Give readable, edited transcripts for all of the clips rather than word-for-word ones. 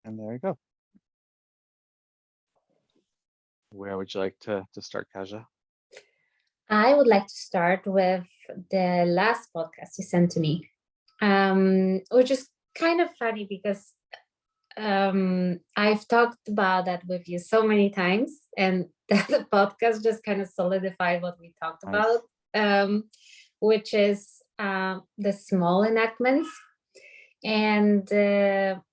And there you go. Where would you like to start, Kaja? I would like to start with the last podcast you sent to me, which is kind of funny because I've talked about that with you so many times, and that podcast just kind of solidified what we talked about, which is the small enactments. And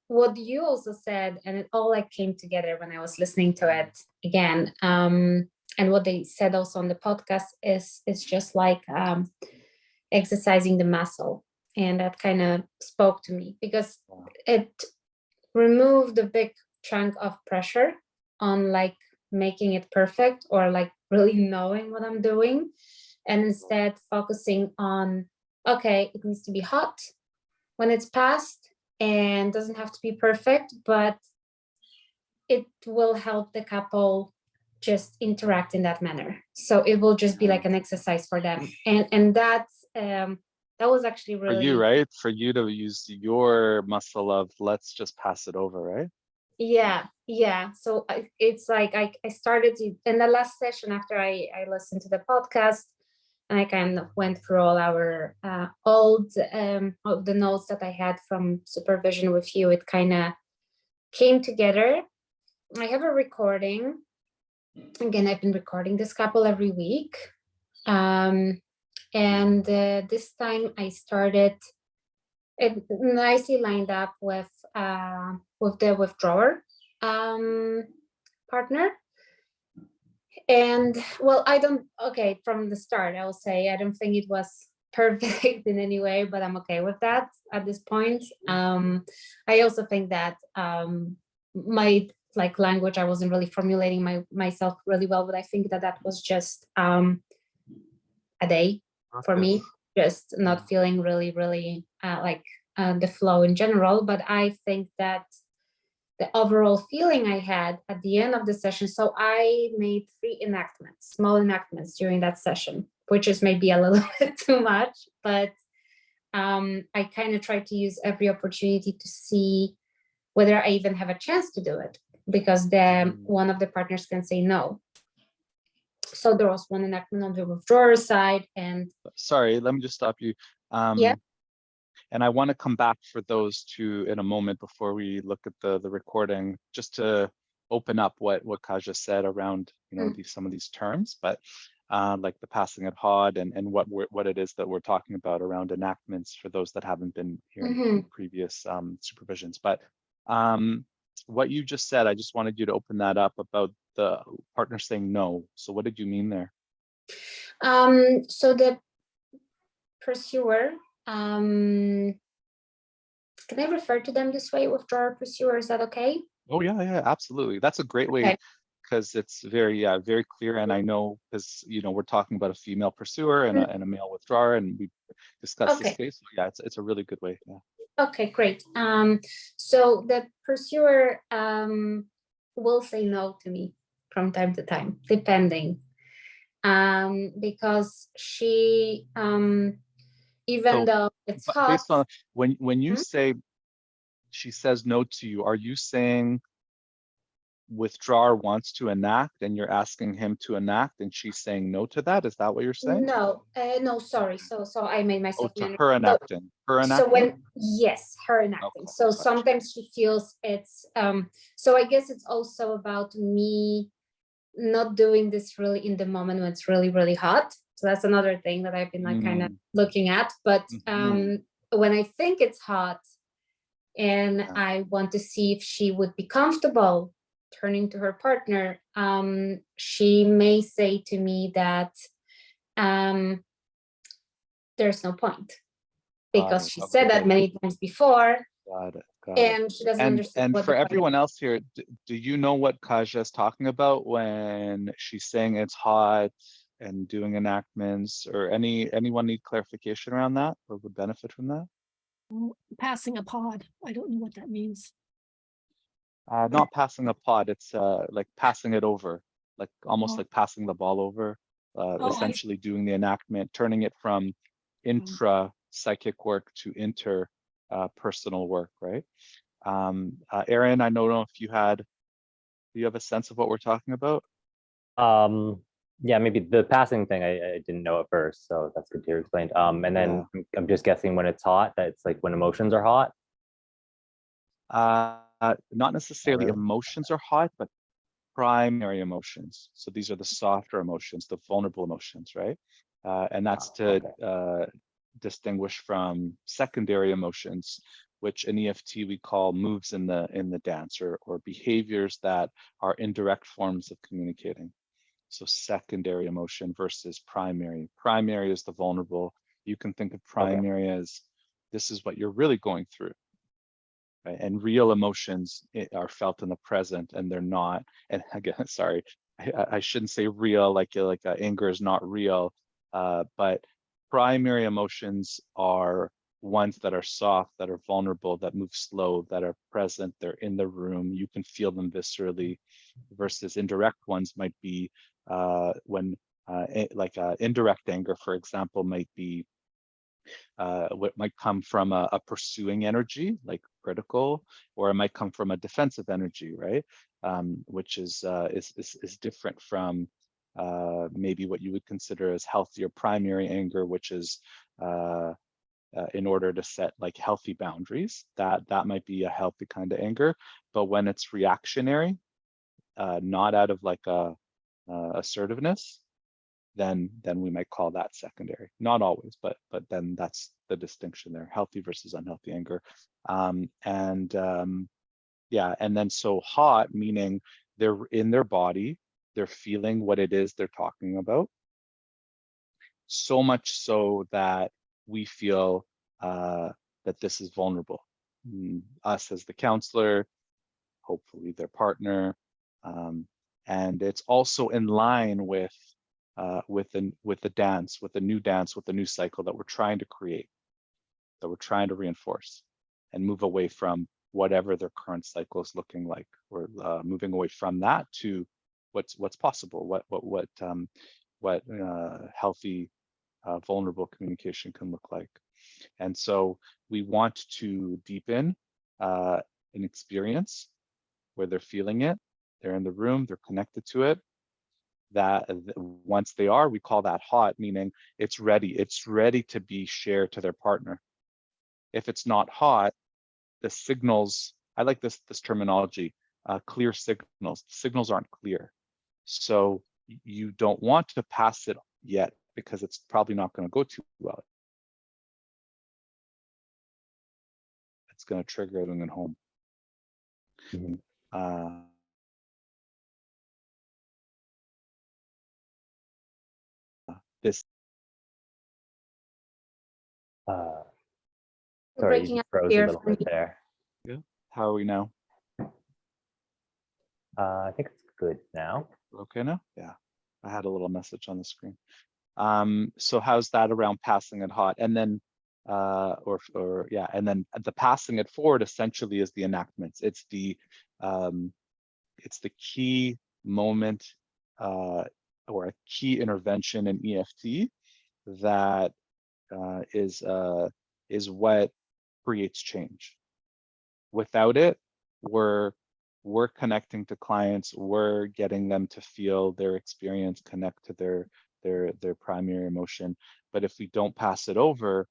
what you also said, and it all like came together when I was listening to it again. And what they said also on the podcast is it's just like exercising the muscle. And that kind of spoke to me because it removed a big chunk of pressure on like making it perfect or like really knowing what I'm doing. And instead focusing on, okay, it needs to be hot when it's passed and doesn't have to be perfect, but it will help the couple just interact in that manner. So it will just be like an exercise for them. And that's, that was actually really— For you, right? For you to use your muscle of let's just pass it over, right? Yeah. So it's like I started to, in the last session after I listened to the podcast, and I kind of went through all our old the notes that I had from supervision with you. It kind of came together. I have a recording. Again, I've been recording this couple every week. And this time I started it nicely lined up with the withdrawer partner. And well, from the start, I will say I don't think it was perfect in any way, but I'm okay with that at this point. I also think that my like language, I wasn't really formulating myself really well, but I think that was just a day for me, just not feeling really like the flow in general. But I think that the overall feeling I had at the end of the session, so I made 3 enactments, small enactments during that session, which is maybe a little bit too much, but I kind of tried to use every opportunity to see whether I even have a chance to do it, because then one of the partners can say no. So there was one enactment on the withdrawer side. And sorry, let me just stop you. Yeah. And I want to come back for those two in a moment before we look at the recording, just to open up what Kaja said around some of these terms, but like the passing it hard and what it is that we're talking about around enactments for those that haven't been here in previous supervisions. But what you just said, I just wanted you to open that up about the partner saying no. So what did you mean there? So the pursuer, can I refer to them this way, withdrawer, pursuer? Is that okay? Oh yeah, absolutely. That's a great way, because it's very clear. And I know because we're talking about a female pursuer and a male withdrawer, and we discussed this case. So yeah, it's a really good way. Yeah. Okay, great. So the pursuer will say no to me from time to time, depending, because she even though it's hot. Based on when you say she says no to you, are you saying withdrawer wants to enact and you're asking him to enact and she's saying no to that? Is that what you're saying? No, sorry. So I made myself. To her enacting. So yes, her enacting. So sometimes she feels it's so I guess it's also about me not doing this really in the moment when it's really hot. So that's another thing that I've been like kind of looking at. But when I think it's hot and I want to see if she would be comfortable turning to her partner, she may say to me that there's no point, because she said that many times before. Got it. And she doesn't understand. And for everyone else here, do you know what Kaja is talking about when she's saying it's hot and doing enactments, or anyone need clarification around that or would benefit from that? Passing a pod. I don't know what that means. Not passing a pod. It's like passing it over, like almost like passing the ball over, essentially doing the enactment, turning it from intra psychic work to inter personal work, right? Aaron, I don't know if do you have a sense of what we're talking about? Yeah, maybe the passing thing I didn't know at first, so that's good to hear explained. And then I'm just guessing when it's hot, that it's like when emotions are hot. Not necessarily really? emotions are hot, but primary emotions. So these are the softer emotions, the vulnerable emotions, right? And that's to distinguish from secondary emotions, which in EFT we call moves in the dance, or behaviors that are indirect forms of communicating. So secondary emotion versus primary. Primary is the vulnerable. You can think of primary as this is what you're really going through. Right? And real emotions are felt in the present, and they're not. And again, sorry, I shouldn't say real, like anger is not real, but primary emotions are ones that are soft, that are vulnerable, that move slow, that are present, they're in the room, you can feel them viscerally, versus indirect ones might be when indirect anger, for example, might be what might come from a pursuing energy, like critical, or it might come from a defensive energy, right? Which is different from maybe what you would consider as healthy or primary anger, which is in order to set like healthy boundaries. That might be a healthy kind of anger. But when it's reactionary, not out of like assertiveness, then we might call that secondary. Not always, but then that's the distinction there: healthy versus unhealthy anger. Yeah, and then so hot, meaning they're in their body, they're feeling what it is they're talking about, so much so that we feel that this is vulnerable. Us as the counselor, hopefully their partner, and it's also in line with the dance, with the new cycle that we're trying to create, that we're trying to reinforce, and move away from whatever their current cycle is looking like. We're moving away from that to what's possible, what healthy vulnerable communication can look like. And so we want to deepen an experience where they're feeling it, they're in the room, they're connected to it. That once they are, we call that hot, meaning it's ready to be shared to their partner. If it's not hot, the signals, I like this terminology, clear signals. Signals aren't clear. So you don't want to pass it yet, because it's probably not going to go too well. It's going to trigger everything at home. This sorry, you froze a little bit there. Yeah. How are we now? I think it's good now. Okay now? Yeah. I had a little message on the screen. So how's that around passing it hot? And then and then the passing it forward essentially is the enactments. It's the key moment or a key intervention in EFT that is what creates change. Without it, we're connecting to clients, we're getting them to feel their experience, connect to their primary emotion. But if we don't pass it over,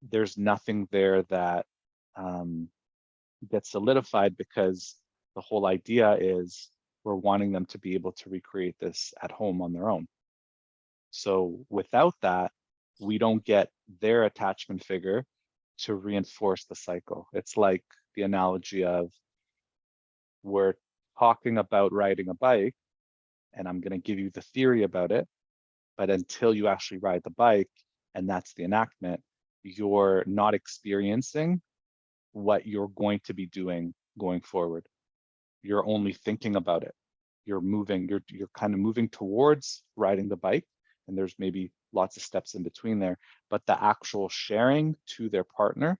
there's nothing there that gets solidified, because the whole idea is we're wanting them to be able to recreate this at home on their own. So without that, we don't get their attachment figure to reinforce the cycle. It's like the analogy of, we're talking about riding a bike, and I'm going to give you the theory about it, but until you actually ride the bike, and that's the enactment, you're not experiencing what you're going to be doing going forward. You're only thinking about it. You're kind of moving towards riding the bike, and there's maybe lots of steps in between there, but the actual sharing to their partner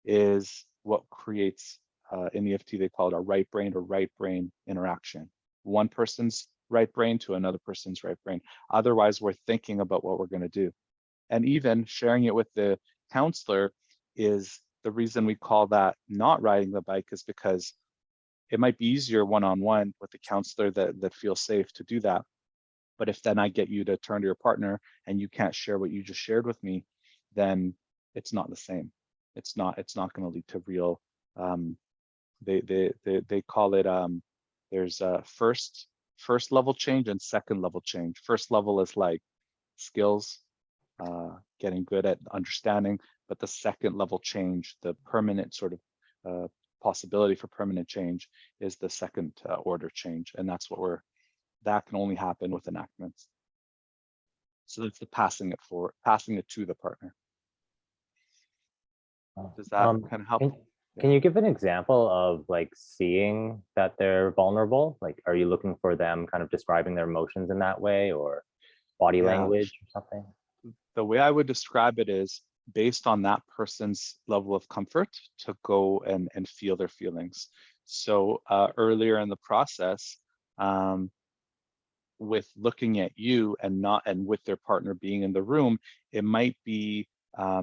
is what creates, in EFT they call it a right brain interaction. One person's right brain to another person's right brain. Otherwise, we're thinking about what we're going to do. And even sharing it with the counselor is the reason we call that not riding the bike is because it might be easier one-on-one with the counselor that feels safe to do that. But if then I get you to turn to your partner and you can't share what you just shared with me, then it's not the same. It's not going to lead to real, they call it, there's a first level change and second level change. First level is like skills, getting good at understanding, but the second level change, the permanent sort of possibility for permanent change, is the second order change, and that's what that can only happen with enactments. So it's the passing it to the partner. Does that kind of help? Can you give an example of like seeing that they're vulnerable? Like, are you looking for them kind of describing their emotions in that way, or body language or something? The way I would describe it is based on that person's level of comfort to go and feel their feelings. So earlier in the process, with looking at you and with their partner being in the room, it might be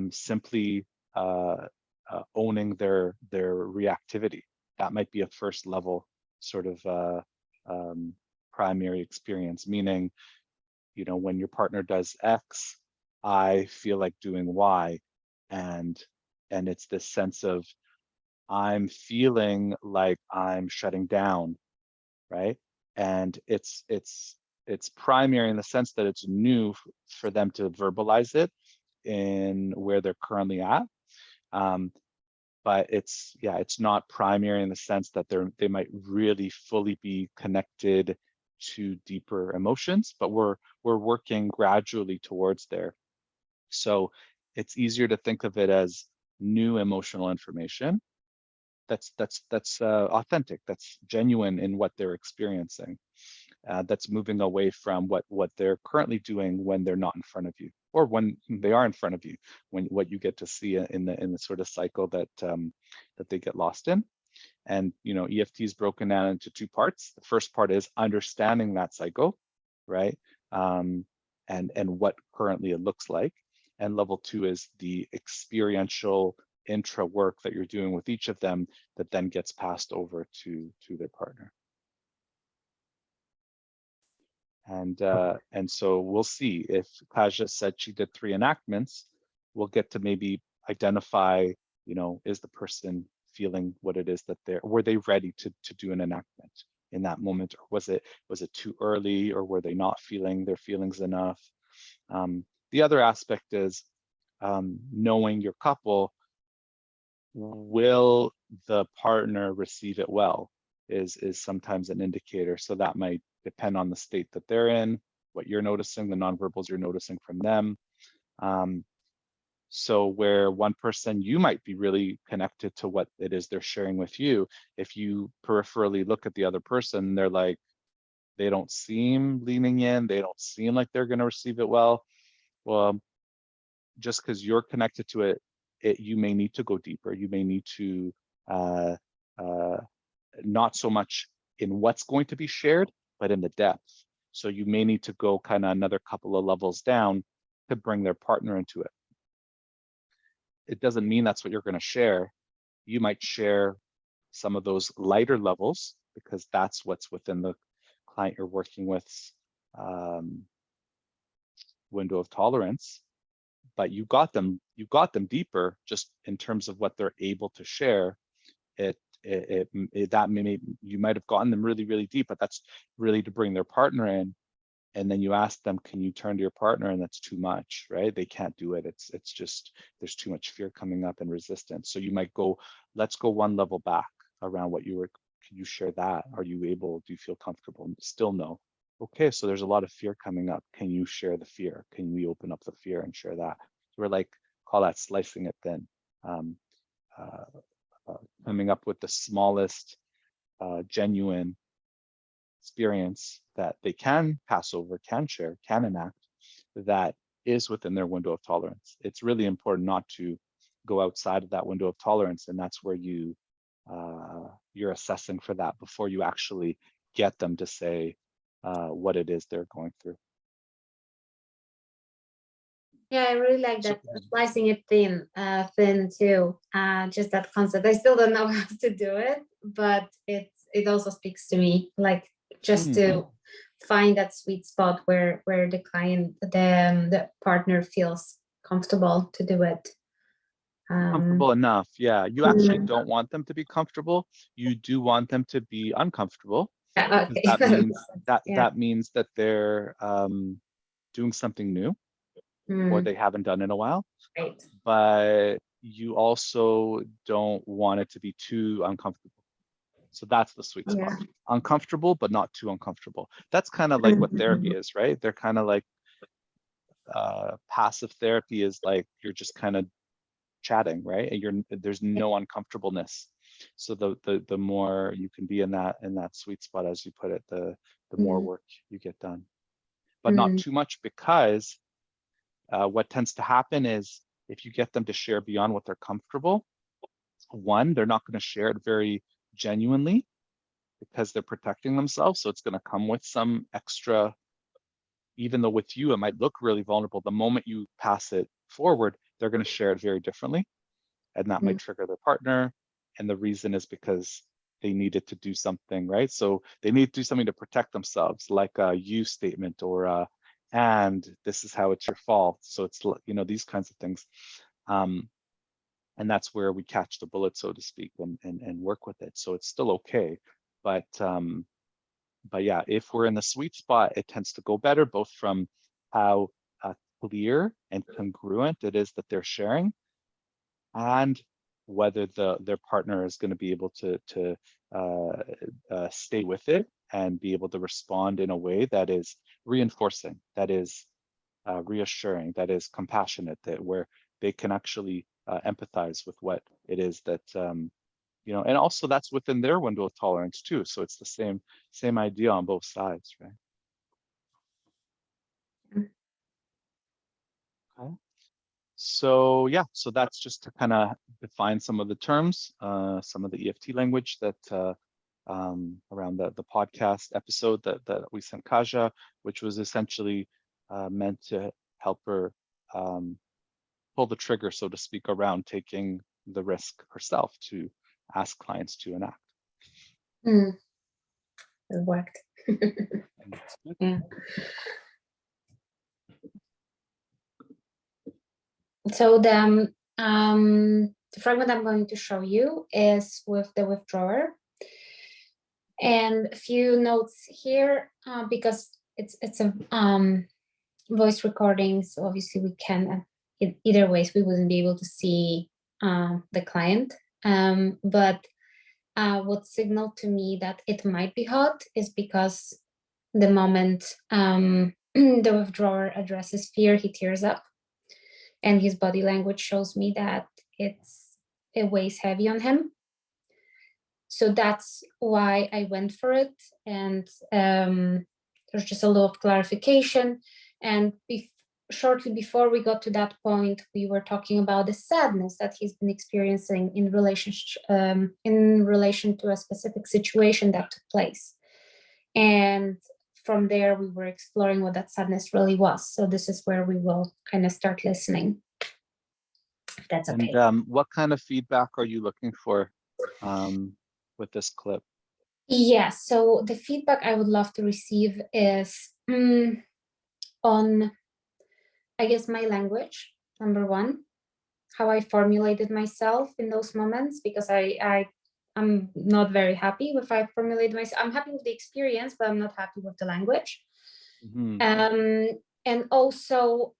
simply owning their reactivity. That might be a first level sort of primary experience, meaning, you know, when your partner does X, I feel like doing Y, and it's this sense of I'm feeling like I'm shutting down, right? And it's primary in the sense that it's new for them to verbalize it in where they're currently at. But it's not primary in the sense that they might really fully be connected to deeper emotions, but we're working gradually towards there. So it's easier to think of it as new emotional information that's authentic, that's genuine in what they're experiencing, that's moving away from what they're currently doing when they're not in front of you, or when they are in front of you, when what you get to see in the sort of cycle that they get lost in. And, you know, EFT is broken down into two parts. The first part is understanding that cycle, right? And what currently it looks like. And level 2 is the experiential intra work that you're doing with each of them that then gets passed over to their partner. And so we'll see. If Kaja said she did 3 enactments, we'll get to maybe identify, you know, is the person feeling what it is that were they ready to do an enactment in that moment, or was it too early, or were they not feeling their feelings enough? The other aspect is knowing your couple. Will the partner receive it well is sometimes an indicator. So that might depend on the state that they're in, what you're noticing, the nonverbals you're noticing from them. So where one person, you might be really connected to what it is they're sharing with you. If you peripherally look at the other person, they're like, they don't seem leaning in, they don't seem like they're going to receive it well. Well, just because you're connected to it, you may need to go deeper. You may need to not so much in what's going to be shared, but in the depth. So you may need to go kind of another couple of levels down to bring their partner into it. It doesn't mean that's what you're going to share. You might share some of those lighter levels because that's what's within the client you're working with window of tolerance. But you got them deeper just in terms of what they're able to share. That you might have gotten them really, really deep, but that's really to bring their partner in. And then you ask them, can you turn to your partner? And that's too much, right? They can't do it. It's just, there's too much fear coming up and resistance. So you might go, let's go one level back around what can you share that? Are you able, do you feel comfortable? Still no. Okay, so there's a lot of fear coming up. Can you share the fear? Can we open up the fear and share that? So we're like, call that slicing it thin. Coming up with the smallest genuine experience that they can pass over, can share, can enact, that is within their window of tolerance. It's really important not to go outside of that window of tolerance, and that's where you're assessing for that before you actually get them to say what it is they're going through. Yeah, I really like that, slicing it thin too. Just that concept. I still don't know how to do it, but it also speaks to me. Like just to find that sweet spot where the client, the partner feels comfortable to do it. Comfortable enough. Yeah, you actually don't want them to be comfortable. You do want them to be uncomfortable. Yeah, okay. That means Yeah. that means that they're doing something new or they haven't done in a while. Right. But you also don't want it to be too uncomfortable. So that's the sweet spot. Yeah. Uncomfortable, but not too uncomfortable. That's kind of like what therapy is, right? They're kind of like passive therapy is like you're just kind of chatting, right? And there's no uncomfortableness. So the more you can be in that sweet spot, as you put it, the more work you get done. But not too much, because what tends to happen is if you get them to share beyond what they're comfortable, one, they're not going to share it very genuinely because they're protecting themselves. So it's going to come with some extra, even though with you, it might look really vulnerable. The moment you pass it forward, they're going to share it very differently. And that might trigger their partner. And the reason is because they needed to do something, right? So they need to do something to protect themselves, like a you statement or and this is how it's your fault. So it's, you know, these kinds of things. And that's where we catch the bullet, so to speak, and work with it. So it's still okay. But yeah, if we're in the sweet spot, it tends to go better, both from how clear and congruent it is that they're sharing, and whether their partner is going to be able to stay with it and be able to respond in a way that is reinforcing, that is reassuring, that is compassionate, that where they can actually empathize with what it is that you know, and also that's within their window of tolerance too. So it's the same idea on both sides, right? Okay. So yeah, so that's just to kind of define some of the terms, some of the EFT language that around the podcast episode that we sent Kaja, which was essentially meant to help her pull the trigger, so to speak, around taking the risk herself to ask clients to enact. It worked. Yeah. So the fragment I'm going to show you is with the withdrawer, and a few notes here because it's a voice recording. So obviously we can, either ways, we wouldn't be able to see the client. But what signaled to me that it might be hot is because the moment the withdrawer addresses fear, he tears up. And his body language shows me that it weighs heavy on him. So that's why I went for it. And there's just a lot of clarification. And shortly before we got to that point, we were talking about the sadness that he's been experiencing in relation to a specific situation that took place. And from there, we were exploring what that sadness really was. So this is where we will kind of start listening, if that's okay. And what kind of feedback are you looking for with this clip? Yeah, so the feedback I would love to receive is on, I guess, my language, number one, how I formulated myself in those moments, because I'm not very happy with how I formulated myself. I'm happy with the experience, but I'm not happy with the language. And also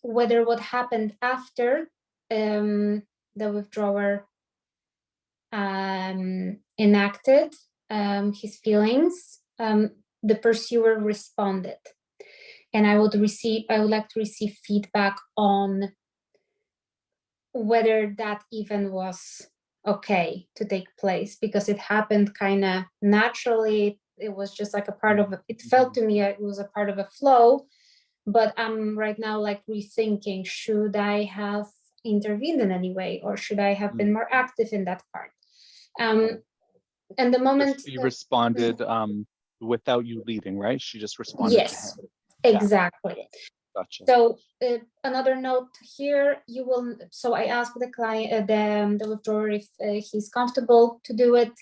whether what happened after the withdrawer enacted his feelings, the pursuer responded. And I would like to receive feedback on whether that even was okay to take place, because it happened kind of naturally. It was just like a part of it felt to me it was a part of a flow, but I'm right now like rethinking, should I have intervened in any way, or should I have been more active in that part? And the moment she responded without you leading, right? She just responded. Yes, exactly. Gotcha. So another note here, you will, so I asked the client, the withdrawer, if he's comfortable to do it.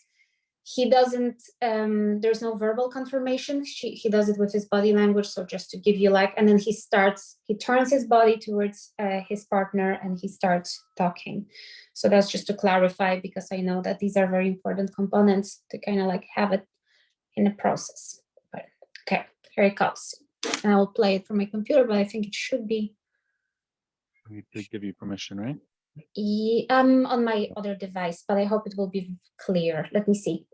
He doesn't, there's no verbal confirmation. He does it with his body language. So just to give you like, and then he turns his body towards his partner and he starts talking. So that's just to clarify, because I know that these are very important components to kind of like have it in the process. But okay, here it comes. And I'll play it from my computer, but I think it should be. We did give you permission, right? I'm on my other device, but I hope it will be clear. Let me see.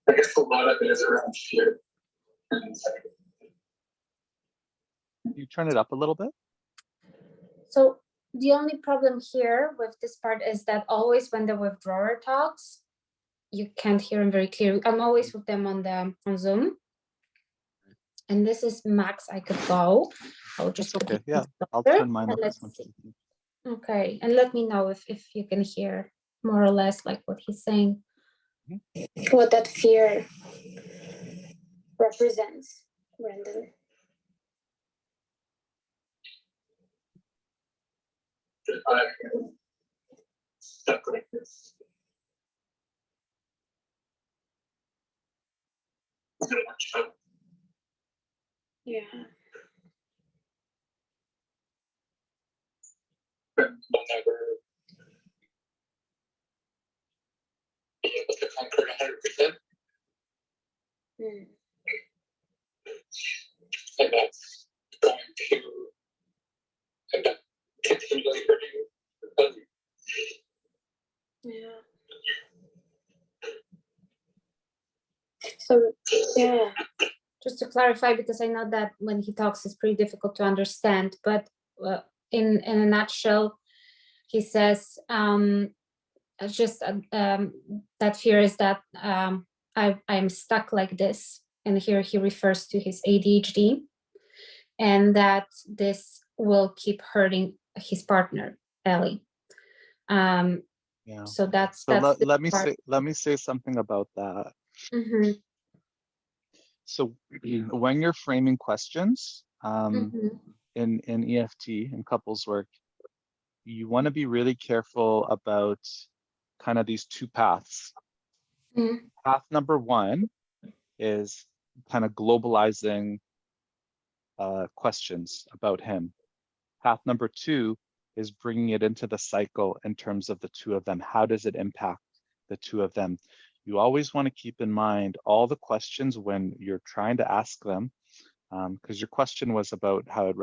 I guess a lot of it is around fear. You turn it up a little bit. So the only problem here with this part is that always when the withdrawer talks, you can't hear him very clearly. I'm always with them on Zoom. And this is max I could go. I'll just That's okay. put it Yeah, I'll louder, turn mine and up as let's much as see. you can. Okay, and let me know if you can hear more or less like what he's saying. What that fear represents, Brendan. I'm stuck like this. I'm gonna watch out. Yeah. But we'll never be able to conquer 100%. Mm. And that's going to end up continually hurting the body. Yeah. So, yeah, just to clarify, because I know that when he talks, it's pretty difficult to understand, but in a nutshell, he says, that fear is that I'm stuck like this. And here he refers to his ADHD, and that this will keep hurting his partner, Ellie. Yeah. So that's So the let me part. say something about that. Mhm, So when you're framing questions mhm, in EFT and couples work, you want to be really careful about kind of these two paths. mhm. Path number one is kind of globalizing questions about him. Path number two is bringing it into the cycle in terms of the two of them. How does it impact the two of them? You always want to keep in mind all the questions when you're trying to ask them, because your question was about how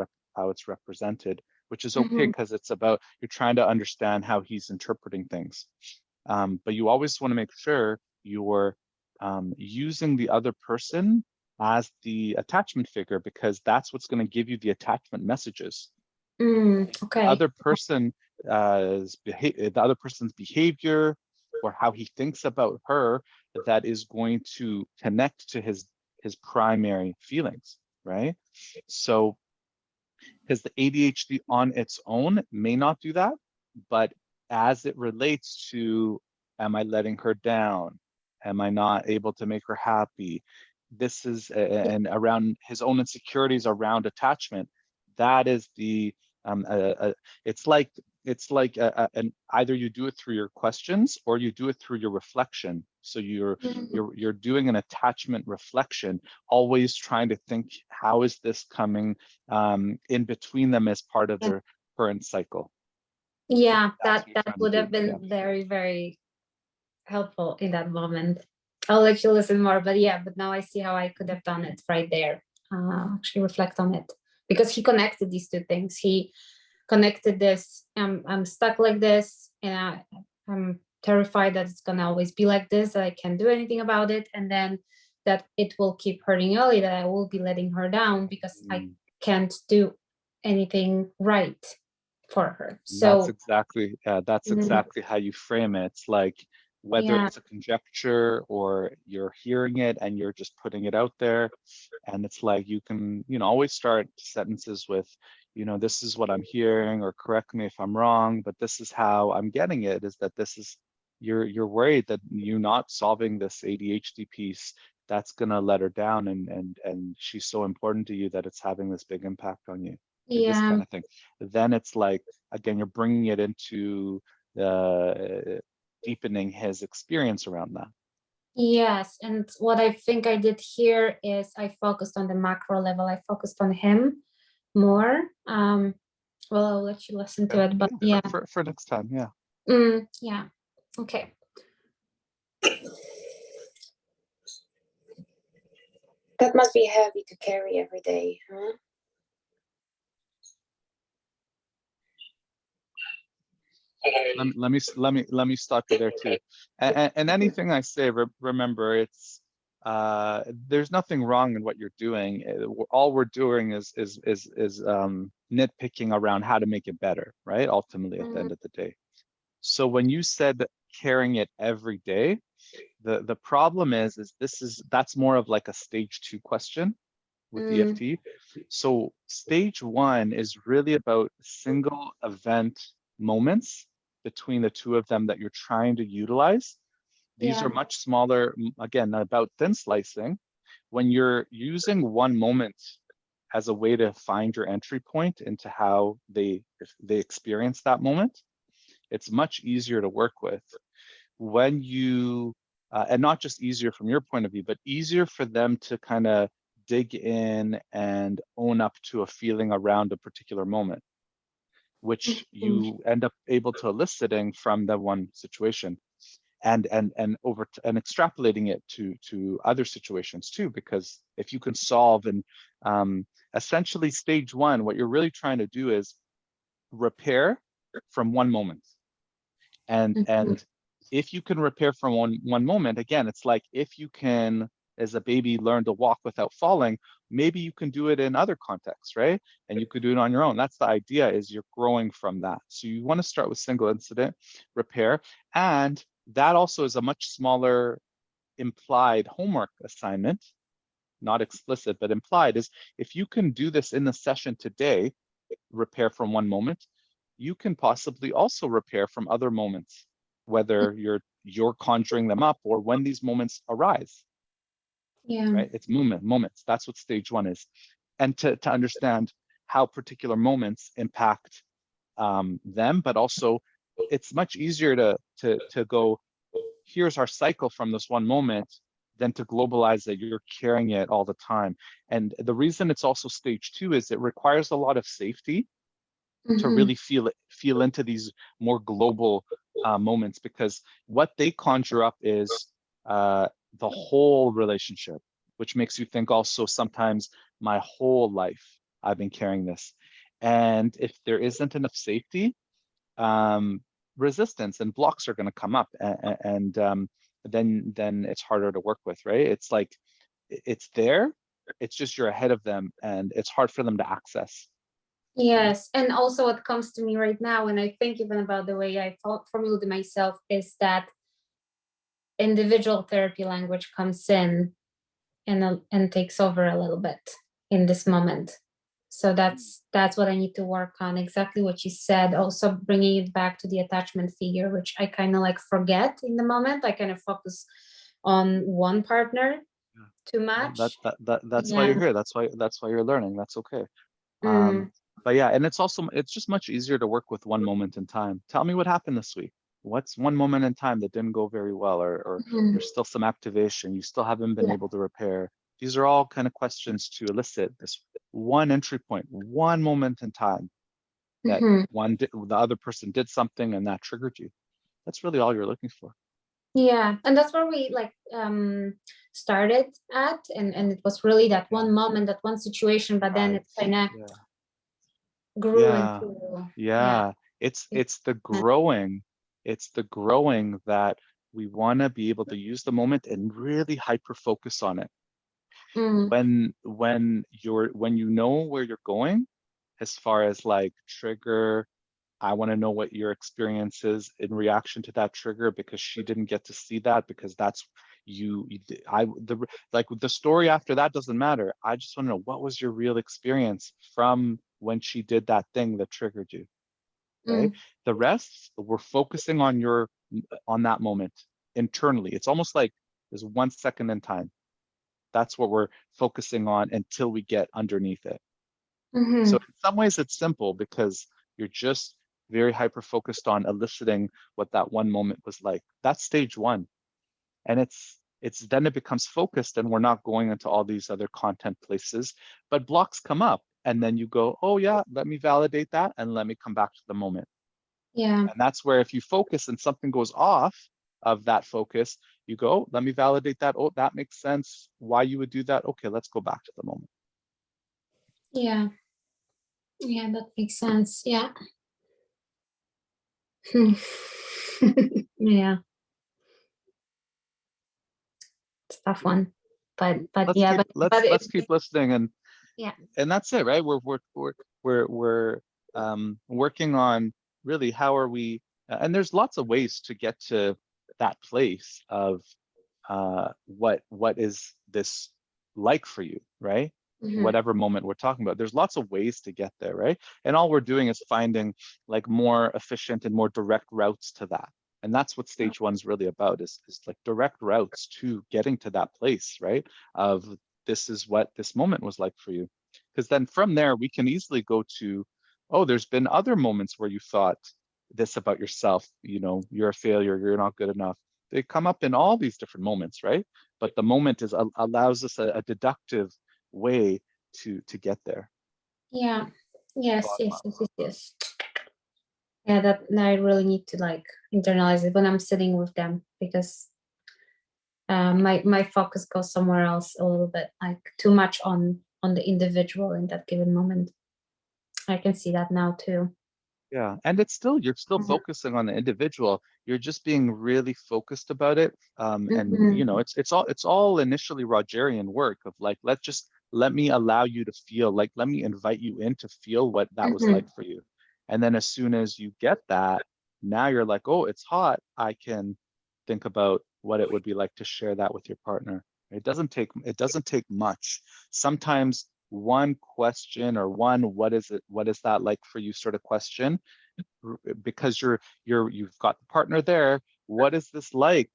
it's represented, which is okay because it's about you're trying to understand how he's interpreting things. But you always want to make sure you're using the other person as the attachment figure, because that's what's going to give you the attachment messages. Okay. The other person, the other person's behavior or how he thinks about her, that is going to connect to his primary feelings, right? So, because the ADHD on its own may not do that, but as it relates to, am I letting her down? Am I not able to make her happy? This is, and around his own insecurities around attachment, that is the, it's like an either you do it through your questions or you do it through your reflection. So you're doing an attachment reflection, always trying to think, how is this coming in between them as part of their current cycle? Yeah, That's that what you're trying to would do, have been yeah. very, very helpful in that moment. I'll let you listen more, but yeah, but now I see how I could have done it right there. Actually reflect on it, because he connected these two things. He connected this, I'm stuck like this, and I'm terrified that it's gonna always be like this, that I can't do anything about it, and then that it will keep hurting Ellie, that I will be letting her down because I can't do anything right for her. So that's exactly how you frame it. It's like, whether yeah. it's a conjecture or you're hearing it and you're just putting it out there, and it's like, you can, always start sentences with, this is what I'm hearing, or correct me if I'm wrong, but this is how I'm getting it, is that this is you're worried that you not solving this ADHD piece, that's gonna let her down, and she's so important to you that it's having this big impact on you. Like this kind Yeah. of thing. Then it's like, again, you're bringing it into deepening his experience around that. Yes. And what I think I did here is I focused on the macro level. I focused on him more. Well, I'll let you listen to it, but yeah. For next time, yeah. Yeah. Okay. That must be heavy to carry every day, huh? Let me stop you there too. And anything I say, remember, it's there's nothing wrong in what you're doing. All we're doing is nitpicking around how to make it better, right? Ultimately, at the end of the day. So when you said carrying it every day, the problem is that's more of like a stage 2 question with EFT. So stage 1 is really about single event moments between the two of them that you're trying to utilize. These are much smaller, again, about thin slicing. When you're using one moment as a way to find your entry point into how they experience that moment, it's much easier to work with. When you, and not just easier from your point of view, but easier for them to kind of dig in and own up to a feeling around a particular moment, which you end up able to eliciting from the one situation, and extrapolating it to other situations too. Because if you can solve and essentially stage 1, what you're really trying to do is repair from one moment. And if you can repair from one moment, again, it's like if you can, as a baby, learn to walk without falling, maybe you can do it in other contexts, right? And you could do it on your own. That's the idea, is you're growing from that. So you want to start with single incident repair. And that also is a much smaller implied homework assignment, not explicit, but implied, is if you can do this in the session today, repair from one moment, you can possibly also repair from other moments, whether you're conjuring them up or when these moments arise. Yeah. Right? It's moments. That's what stage 1 is. And to understand how particular moments impact them, but also it's much easier to go, here's our cycle from this one moment, than to globalize that you're carrying it all the time. And the reason it's also stage 2 is it requires a lot of safety to really feel into these more global moments, because what they conjure up is the whole relationship, which makes you think also sometimes my whole life I've been carrying this. And if there isn't enough safety, resistance and blocks are going to come up, and then it's harder to work with, right? It's like it's there, it's just you're ahead of them and it's hard for them to access. Yes. And also what comes to me right now, when I think even about the way I formulated myself, is that individual therapy language comes in and takes over a little bit in this moment. So that's what I need to work on. Exactly what you said. Also bringing it back to the attachment figure, which I kind of like forget in the moment. I kind of focus on one partner too much. That's why you're here. That's why you're learning. That's okay. But yeah, and it's just much easier to work with one moment in time. Tell me what happened this week. What's one moment in time that didn't go very well, or there's still some activation you still haven't been able to repair? These are all kind of questions to elicit this one entry point, one moment in time that the other person did something and that triggered you. That's really all you're looking for. Yeah, and that's where we like started at, and it was really that one moment, that one situation, but then it kind of grew into it's the growing. It's the growing that we want to be able to use the moment and really hyper focus on it. When you know where you're going, as far as like trigger, I want to know what your experience is in reaction to that trigger, because she didn't get to see that, because that's like the story after that doesn't matter. I just want to know, what was your real experience from when she did that thing that triggered you, right? The rest, we're focusing on your on that moment internally. It's almost like there's 1 second in time. That's what we're focusing on until we get underneath it. Mhm. So in some ways it's simple because you're just very hyper focused on eliciting what that one moment was like. That's stage one. And it's then it becomes focused and we're not going into all these other content places, but blocks come up and then you go, oh yeah, let me validate that and let me come back to the moment. Yeah. And that's where if you focus and something goes off of that focus, you go, oh, let me validate that. Oh, that makes sense. Why you would do that. Okay, let's go back to the moment. Yeah. Yeah, that makes sense. Yeah. Yeah. It's a tough one. But Let's yeah, keep but let's keep listening and yeah. and that's it, right? We're working on really how are we and there's lots of ways to get to that place of what is this like for you, right? Mhm. Whatever moment we're talking about, there's lots of ways to get there, right? And all we're doing is finding like more efficient and more direct routes to that. And that's what stage one's really about is like direct routes to getting to that place, right? Of this is what this moment was like for you. Because then from there, we can easily go to, oh, there's been other moments where you thought this about yourself, you know, you're a failure, you're not good enough. They come up in all these different moments, right? But the moment is allows us a deductive way to get there. Yeah. Yes, Bottom yes, up. yes, yes, yes. Yeah, that I really need to like internalize it when I'm sitting with them because my focus goes somewhere else a little bit, like too much on the individual in that given moment. I can see that now too. Yeah, and you're still Mhm. focusing on the individual. You're just being really focused about it. And Mhm. you know, it's all initially Rogerian work of like, let me allow you to feel, like let me invite you in to feel what that was Mhm. like for you. And then as soon as you get that, now you're like, oh, it's hot. I can think about what it would be like to share that with your partner. It doesn't take much. Sometimes one question or one what is that like for you sort of question, because you've got the partner there, what is this like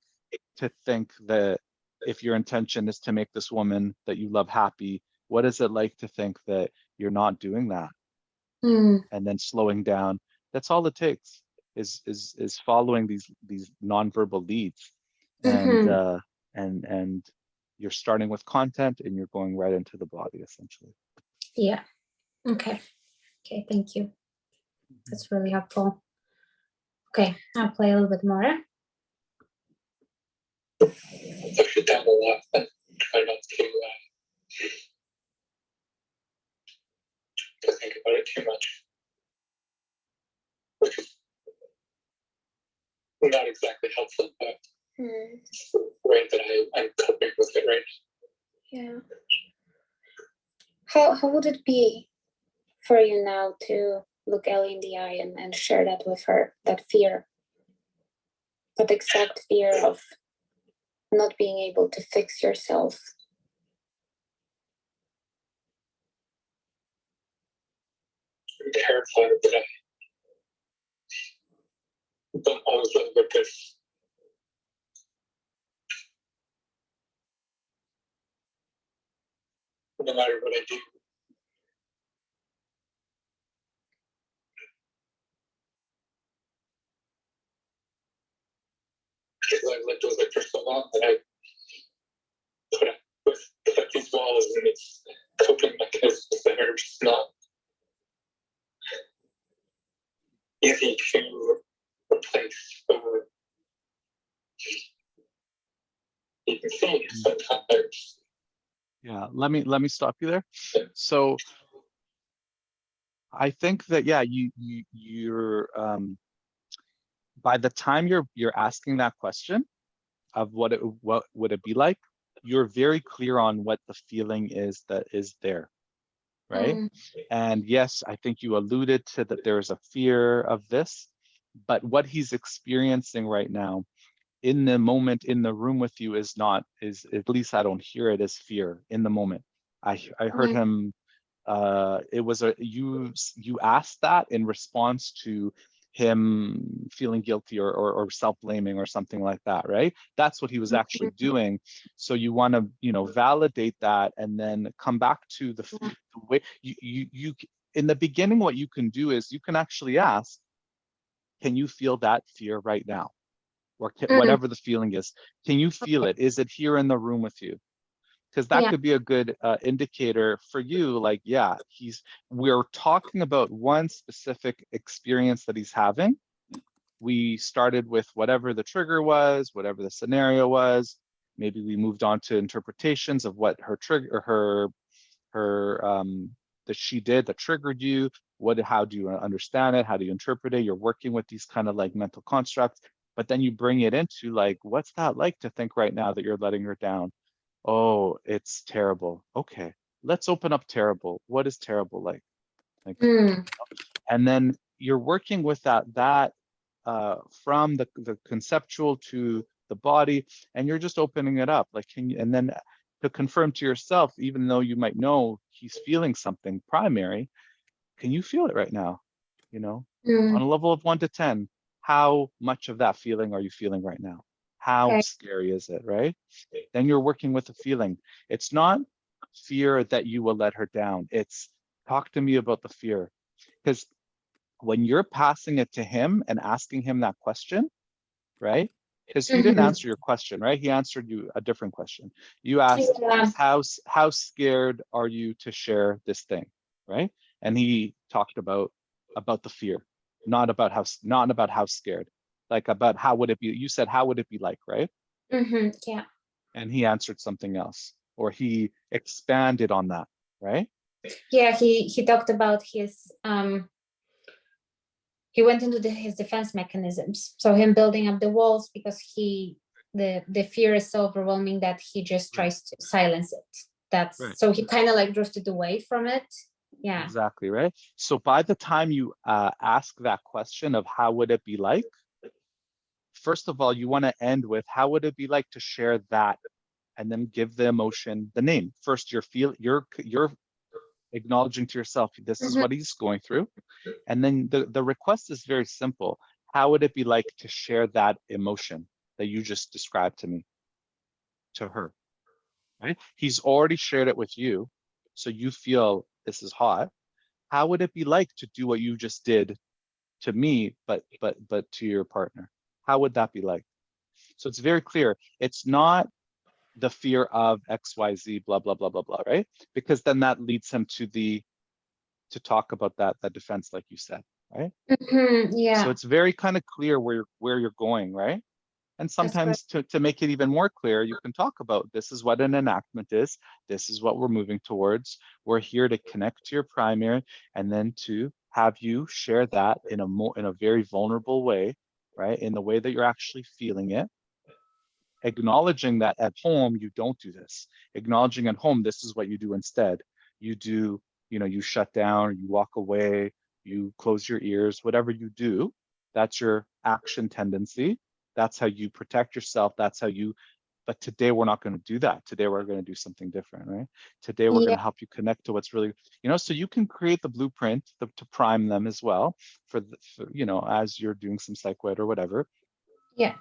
to think that if your intention is to make this woman that you love happy, what is it like to think that you're not doing that? Mm. And then slowing down. That's all it takes is following these nonverbal leads. And Mhm. and you're starting with content and you're going right into the body essentially. Yeah. Okay. Okay. Thank you. That's really helpful. Okay, I'll play a little bit more. Push it down a lot and try not to think about it too much, which is not exactly helpful, but it's the way that I'm coping with it right now. Yeah. How would it be for you now to look Ellie in the eye and share that with her, that fear, that exact fear of not being able to fix yourself? I'm terrified that I don't always live with this. No matter what I do. Because I've lived with it for so long that I put up with these walls and it's coping mechanisms that are just not easy to replace or you can see sometimes. Yeah, let me stop you there. So I think that yeah, you're by the time you're asking that question of what would it be like, you're very clear on what the feeling is that is there, right? Mm. And yes, I think you alluded to that there's a fear of this, but what he's experiencing right now in the moment in the room with you is at least I don't hear it as fear in the moment. I heard Mm. him it was you asked that in response to him feeling guilty or self-blaming or something like that, right? That's what he was actually doing. So you want to, you know, validate that and then come back to the way you in the beginning, what you can do is you can actually ask, can you feel that fear right now? Or whatever the feeling is, can you feel it? Is it here in the room with you? Because that could be a good indicator for you. Like, yeah, we're talking about one specific experience that he's having. We started with whatever the trigger was, whatever the scenario was. Maybe we moved on to interpretations of what her trigger, that she did that triggered you. How do you understand it? How do you interpret it? You're working with these kind of like mental constructs, but then you bring it into like, what's that like to think right now that you're letting her down? Oh, it's terrible. Okay, let's open up terrible. What is terrible like? And then you're working with that from the conceptual to the body, and you're just opening it up. Like, and then to confirm to yourself, even though you might know he's feeling something primary, can you feel it right now? You know, on a level of 1 to 10, how much of that feeling are you feeling right now? How scary is it, right? Then you're working with the feeling. It's not fear that you will let her down. It's talk to me about the fear. Because when you're passing it to him and asking him that question, right? Because he didn't answer your question, right? He answered you a different question. You asked, how scared are you to share this thing, right? And he talked about the fear, not about how scared, like about how would it be. You said, how would it be like, right? Yeah. And he answered something else, or he expanded on that, right? Yeah, he talked about his he went into his defense mechanisms. So him building up the walls because the fear is so overwhelming that he just tries to silence it. So he kind of like drifted away from it. Yeah. Exactly, right? So by the time you ask that question of how would it be like, first of all, you want to end with how would it be like to share that, and then give the emotion the name. First, you're acknowledging to yourself, this is what he's going through. And then the request is very simple. How would it be like to share that emotion that you just described to me, to her, right? He's already shared it with you, so you feel this is hot. How would it be like to do what you just did to me, but to your partner? How would that be like? So it's very clear. It's not the fear of XYZ, blah, blah, blah, blah, blah, right? Because then that leads him to talk about that defense, like you said, right? Yeah. So it's very kind of clear where you're going, right? And sometimes to make it even more clear, you can talk about, this is what an enactment is. This is what we're moving towards. We're here to connect to your primary, and then to have you share that in a very vulnerable way, right? In the way that you're actually feeling it. Acknowledging that at home, you don't do this. Acknowledging at home, this is what you do instead. You do, you shut down, you walk away, you close your ears, whatever you do, that's your action tendency. That's how you protect yourself. But today we're not going to do that. Today we're going to do something different, right? Today we're going to help you connect to what's really, so you can create the blueprint to prime them as well for as you're doing some psych ed or whatever. Yeah.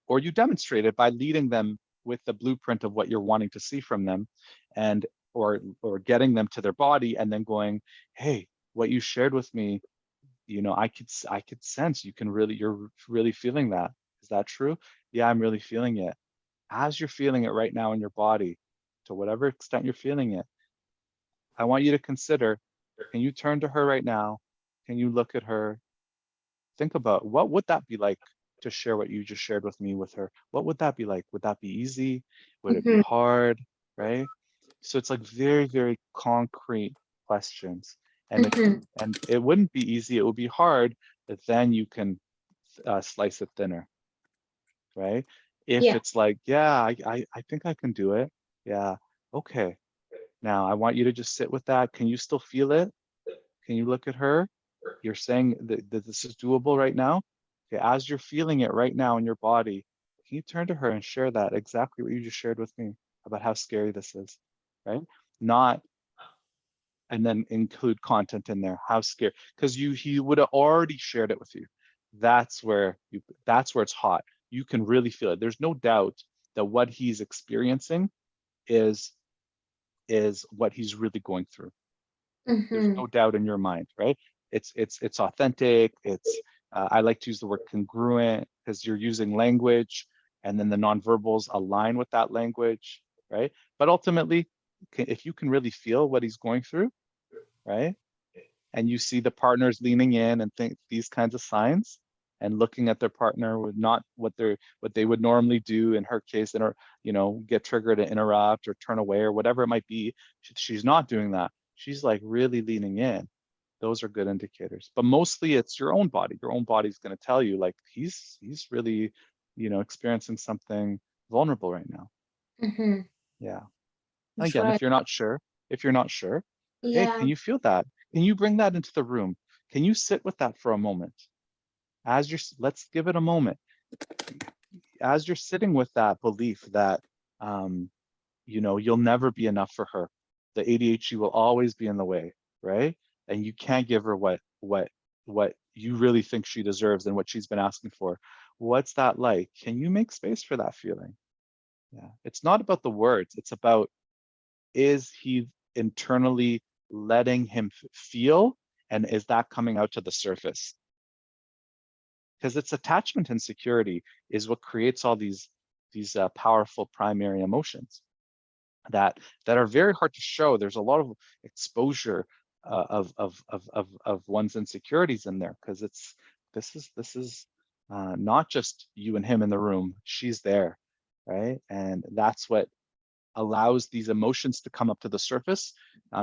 Or you demonstrate it by leading them with the blueprint of what you're wanting to see from them, and or getting them to their body and then going, hey, what you shared with me, I could sense you're really feeling that. Is that true? Yeah, I'm really feeling it. As you're feeling it right now in your body, to whatever extent you're feeling it, I want you to consider, can you turn to her right now? Can you look at her? Think about, what would that be like to share what you just shared with me with her? What would that be like? Would that be easy? Would it be hard? Right? So it's like very, very concrete questions. And it wouldn't be easy, it would be hard, but then you can slice it thinner, right? If it's like, yeah, I think I can do it. Yeah, okay. Now I want you to just sit with that. Can you still feel it? Can you look at her? You're saying that this is doable right now. Okay, as you're feeling it right now in your body, can you turn to her and share that exactly what you just shared with me about how scary this is, right? Not and then include content in there. How scared? Because he would have already shared it with you. That's where it's hot. You can really feel it. There's no doubt that what he's experiencing is what he's really going through. There's no doubt in your mind, right? It's authentic. It's I like to use the word congruent because you're using language, and then the nonverbals align with that language, right? But ultimately, if you can really feel what he's going through, right, and you see the partners leaning in and think these kinds of signs, and looking at their partner with not what they would normally do in her case, and or get triggered to interrupt or turn away or whatever it might be. She's not doing that. She's like really leaning in. Those are good indicators. But mostly it's your own body. Your own body's going to tell you like he's really experiencing something vulnerable right now. Yeah. And again, right. if you're not sure, hey, Yeah. can you feel that? Can you bring that into the room? Can you sit with that for a moment? Let's give it a moment. As you're sitting with that belief that you'll never be enough for her, the ADHD will always be in the way, right? And you can't give her what you really think she deserves and what she's been asking for. What's that like? Can you make space for that feeling? Yeah, it's not about the words. It's about, is he internally letting him feel, and is that coming out to the surface? Because it's attachment insecurity is what creates all these powerful primary emotions that are very hard to show. There's a lot of exposure of one's insecurities in there, because this is not just you and him in the room. She's there, right? And that's what allows these emotions to come up to the surface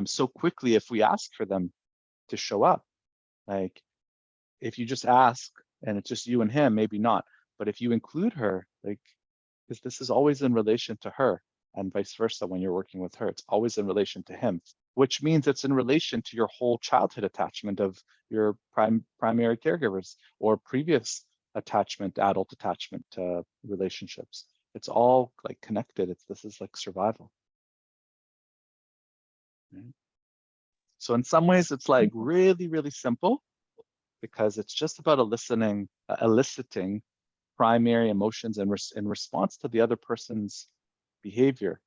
so quickly if we ask for them to show up. Like if you just ask and it's just you and him, maybe not. But if you include her, like, because this is always in relation to her, and vice versa, when you're working with her, it's always in relation to him, which means it's in relation to your whole childhood attachment of your primary caregivers or previous adult attachment relationships. It's all like connected. This is like survival. Right? So in some ways, it's like really, really simple, because it's just about eliciting primary emotions in response to the other person's behavior,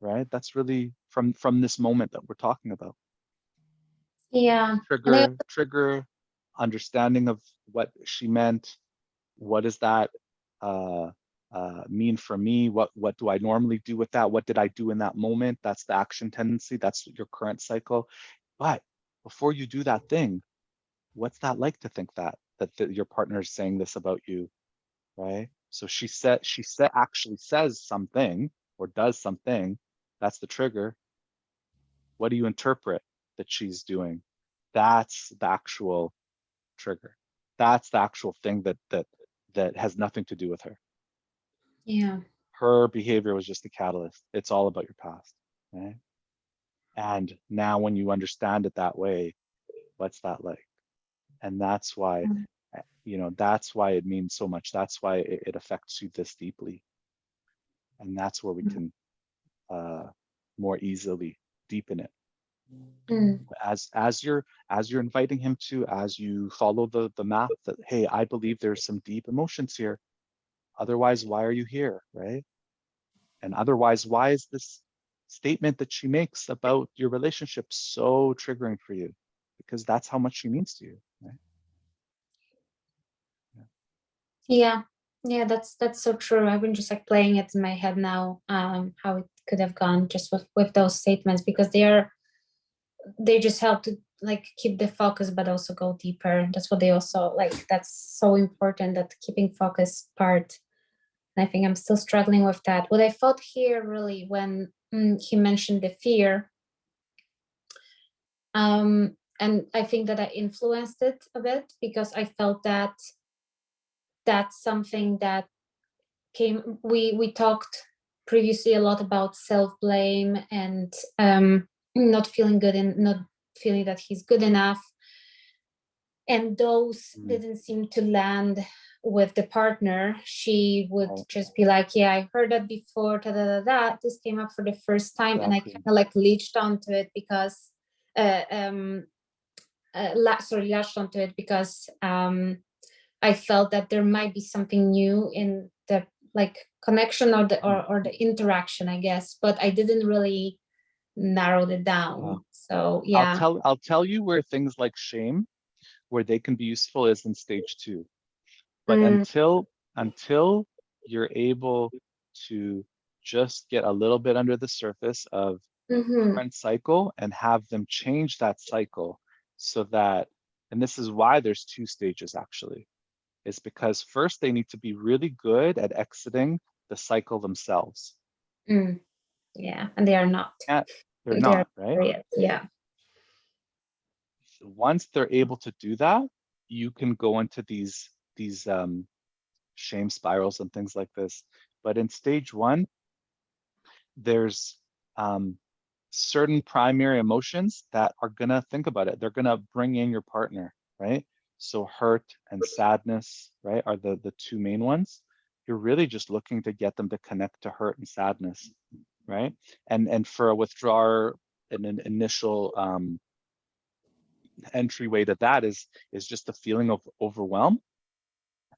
right? That's really from this moment that we're talking about. Yeah. Trigger, understanding of what she meant. What does that mean for me? What do I normally do with that? What did I do in that moment? That's the action tendency. That's your current cycle. But before you do that thing, what's that like to think that your partner is saying this about you, right? So she actually says something or does something. That's the trigger. What do you interpret that she's doing? That's the actual trigger. That's the actual thing that has nothing to do with her. Yeah. Her behavior was just a catalyst. It's all about your past, right? And now when you understand it that way, what's that like? And that's why, that's why it means so much. That's why it affects you this deeply. And that's where we can more easily deepen it. As you're inviting him to, as you follow the map that, hey, I believe there's some deep emotions here. Otherwise, why are you here, right? And otherwise, why is this statement that she makes about your relationship so triggering for you? Because that's how much she means to you, right? Yeah. That's so true. I've been just like playing it in my head now, how it could have gone just with those statements, because they just help to like keep the focus, but also go deeper. That's what they also like. That's so important, that keeping focus part. And I think I'm still struggling with that. What I felt here really when he mentioned the fear, and I think that I influenced it a bit, because I felt that that's something that came. We talked previously a lot about self-blame and not feeling good and not feeling that he's good enough, and those didn't seem to land with the partner. She would just be like, yeah, I heard that before, this came up for the first time. Exactly. And I kind of like leached onto it, because latched onto it because I felt that there might be something new in the connection or the interaction, I guess, but I didn't really narrow it down. So yeah. I'll tell you where things like shame, where they can be useful, is in stage 2. But until you're able to just get a little bit under the surface of current cycle and have them change that cycle so that, and this is why there's 2 stages actually, is because first they need to be really good at exiting the cycle themselves. Yeah, and they are not. They're not, right? Yeah. Once they're able to do that, you can go into these shame spirals and things like this. But in stage 1, there's certain primary emotions that are gonna, think about it, they're gonna bring in your partner, right? So hurt and sadness, right, are the 2 main ones. You're really just looking to get them to connect to hurt and sadness, right? And for a withdrawer, an initial entryway to that is just the feeling of overwhelm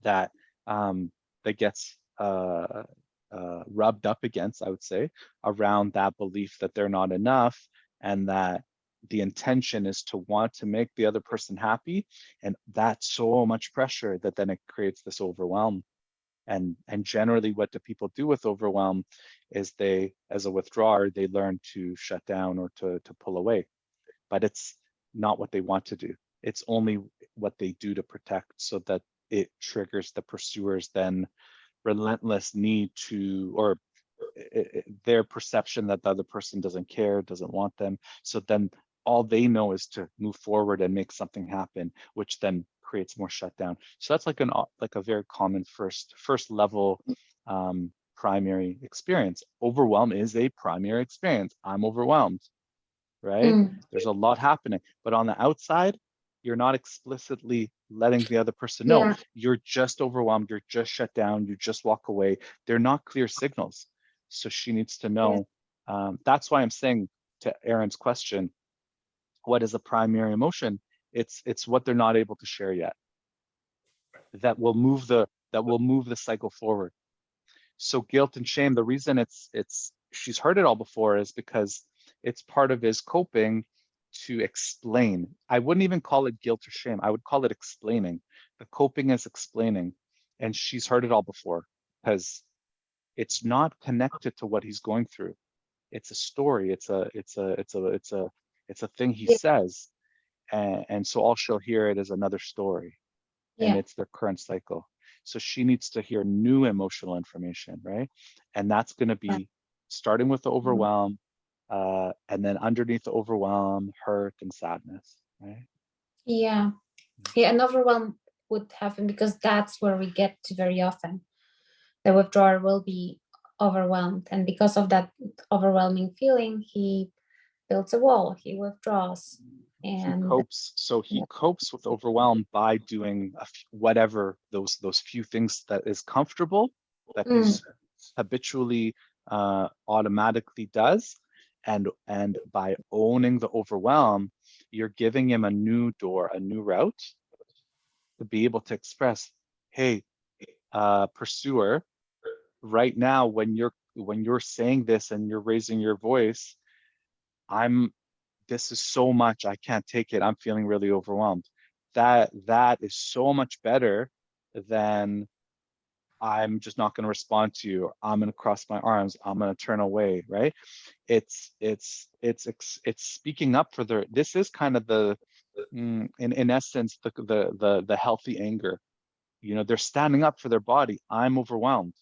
that that gets rubbed up against, I would say, around that belief that they're not enough, and that the intention is to want to make the other person happy, and that's so much pressure that then it creates this overwhelm. And generally what do people do with overwhelm is they, as a withdrawer, they learn to shut down or to pull away, but it's not what they want to do. It's only what they do to protect, so that it triggers the pursuer's then relentless need to, or their perception that the other person doesn't care, doesn't want them. So then all they know is to move forward and make something happen, which then creates more shutdown. So that's like a very common first level primary experience. Overwhelm is a primary experience. I'm overwhelmed, right? There's a lot happening, but on the outside, you're not explicitly letting the other person know. Yeah. You're just overwhelmed, you're just shut down, you just walk away. They're not clear signals. So she needs to know. That's why I'm saying, to Erin's question, what is a primary emotion? It's what they're not able to share yet. That will move the cycle forward. So guilt and shame, the reason she's heard it all before is because it's part of his coping to explain. I wouldn't even call it guilt or shame. I would call it explaining. The coping is explaining, and she's heard it all before because it's not connected to what he's going through. It's a story. It's a thing he says, and so all she'll hear it is another story, and it's their current cycle. So she needs to hear new emotional information, right? And that's going to be starting with the overwhelm, and then underneath the overwhelm, hurt and sadness, right? Yeah, and overwhelm would happen because that's where we get to very often. The withdrawer will be overwhelmed, and because of that overwhelming feeling, he builds a wall, he withdraws. And he copes with overwhelm by doing whatever those few things that is comfortable, that he's habitually automatically does, and by owning the overwhelm, you're giving him a new door, a new route to be able to express, hey, pursuer, right now when you're saying this and you're raising your voice, this is so much, I can't take it, I'm feeling really overwhelmed. That is so much better than I'm just not going to respond to you, I'm going to cross my arms, I'm going to turn away, right? It's speaking up for this is kind of the in essence the healthy anger. You know, they're standing up for their body. I'm overwhelmed,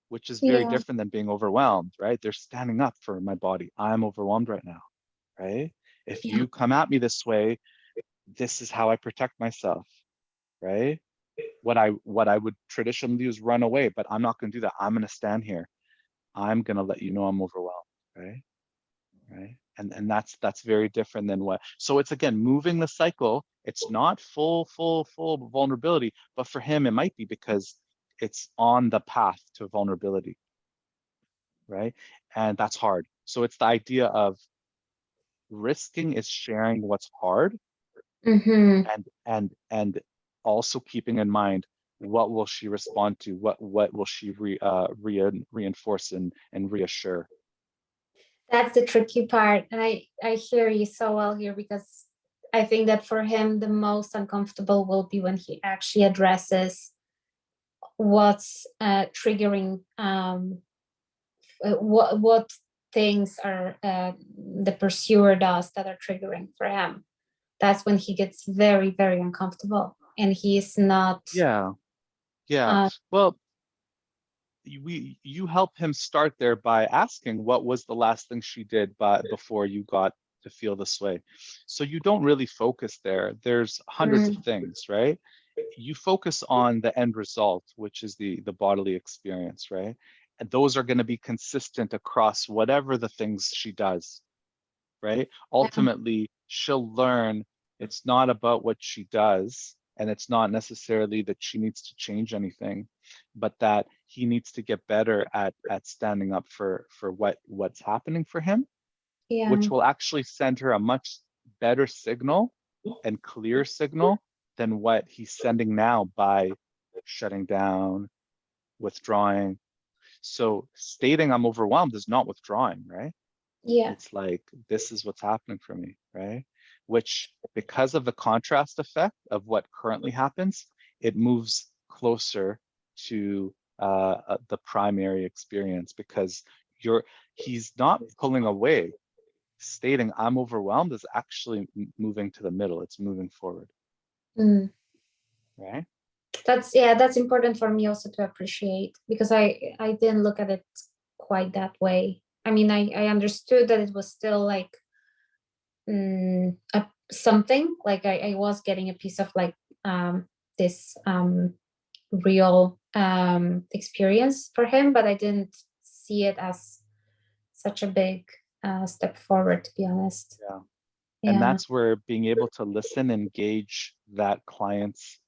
which is very different than being overwhelmed, right? They're standing up for my body. I'm overwhelmed right now, right? If you come at me this way, this is how I protect myself, right? What I would traditionally do is run away, but I'm not going to do that. I'm going to stand here. I'm going to let you know I'm overwhelmed, right? Right. And that's very different than what. So it's, again, moving the cycle. It's not full vulnerability, but for him it might be because it's on the path to vulnerability, right? And that's hard. So it's the idea of risking is sharing what's hard, Mm-hmm. and also keeping in mind what will she respond to, what will she reinforce and reassure. That's the tricky part. And I hear you so well here, because I think that for him, the most uncomfortable will be when he actually addresses what's triggering, what things are the pursuer does that are triggering for him. That's when he gets very, very uncomfortable, and he's not. Yeah. Well, you help him start there by asking what was the last thing she did before you got to feel this way. So you don't really focus there. There's hundreds of things, right? You focus on the end result, which is the bodily experience, right? And those are going to be consistent across whatever the things she does, right? Ultimately, she'll learn it's not about what she does, and it's not necessarily that she needs to change anything, but that he needs to get better at standing up for what's happening for him, Yeah. which will actually send her a much better signal and clear signal than what he's sending now by shutting down, withdrawing. So stating I'm overwhelmed is not withdrawing, right? Yeah. It's like, this is what's happening for me, right? Which, because of the contrast effect of what currently happens, it moves closer to the primary experience, because he's not pulling away. Stating I'm overwhelmed is actually moving to the middle. It's moving forward, Mm. right? That's important for me also to appreciate, because I didn't look at it quite that way. I mean, I understood that it was still like something, like I was getting a piece of like this real experience for him, but I didn't see it as such a big step forward, to be honest. Yeah. Yeah. And that's where being able to listen and gauge that client's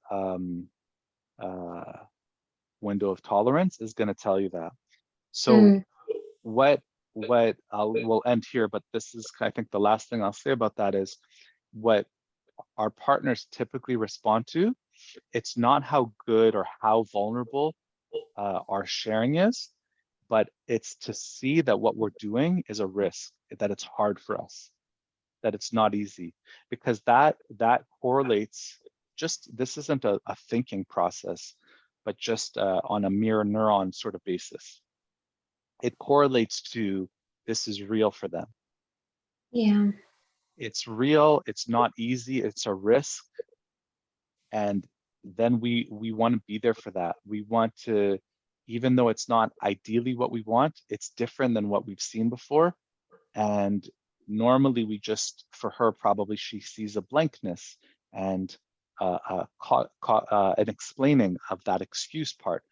window of tolerance is going to tell you that. So we'll end here, but this is, I think, the last thing I'll say about that is what our partners typically respond to. It's not how good or how vulnerable our sharing is, but it's to see that what we're doing is a risk, that it's hard for us, that it's not easy, because that correlates. Just, this isn't a thinking process, but just on a mirror neuron sort of basis. It correlates to, this is real for them. Yeah. It's real, it's not easy, it's a risk. And then we want to be there for that. We want to, even though it's not ideally what we want, it's different than what we've seen before. And normally we just, for her, probably she sees a blankness and an explaining of that excuse part.